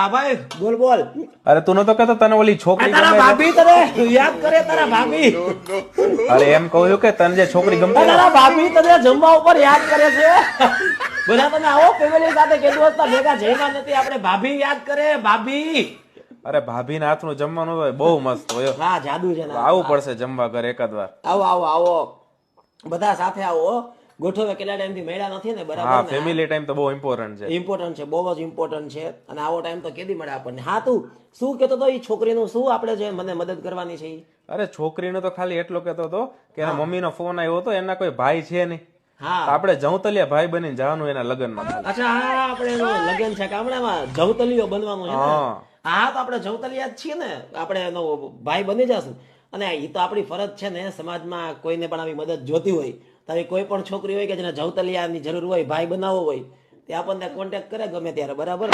હા ભાઈ બોલ બોલ. અરે તું નતો કહેતો તને ઓલી છોકરી તારા ગમે ભાભી તને યાદ કરે તારા ભાભી. અરે એમ કહું છું કે તને જે છોકરી ગમતી તારા ભાભી તને જમવા ઉપર યાદ કરે છે. બધા તમે આવો ફેમિલી સાથે કે દોસ્ત ભેગા જઈમાં નથી આપણે ભાભી યાદ કરે ભાભી. અરે ભાભીના હાથનું જમવાનું હોય બહુ મસ્ત હોય હો. હા જાદુ છે ને. આવવું પડશે જમવા ઘરે એકાદ વાર. આવો આવો આવો બધા સાથે આવો. ગોઠવે કેટલા ટાઈમ થી મળ્યા નથી ને હા બરાબર ને? ફેમિલી ટાઈમ તો બહુ ઇમ્પોર્ટન્ટ છે. ઇમ્પોર્ટન્ટ છે, બહુ જ ઇમ્પોર્ટન્ટ છે. અને આવો ટાઈમ તો કેદી મળે આપણને. હા તું શું કેતો તો એ છોકરીનું શું આપણે જે મને મદદ કરવાની છે ઈ? અરે છોકરીનો તો ખાલી એટલો કહેતો હતો કે એના મમ્મીનો ફોન આવ્યો હતો એના કોઈ ભાઈ છે નહીં. હા તો આપણે જવતલિયા ભાઈ બનીને જવાનું એના લગ્નમાં. અચ્છા હા આપણે એનું લગ્ન છે ગામડામાં જવતલીઓ બનવાનું છે ને? હા. હા તો આપણે જવતલિયા જ છીએ ને, આપણે એનો ભાઈ બની જશું. અને એ તો આપણી ફરજ છે ને સમાજમાં કોઈને પણ આવી મદદ જોતી હોય તો આવી કોઈ પણ છોકરી હોય કે જેને જવતલિયાની જરૂર હોય ભાઈ બનાવવો હોય તે આપણને કોન્ટેક્ટ કરે ગમે ત્યારે બરાબર.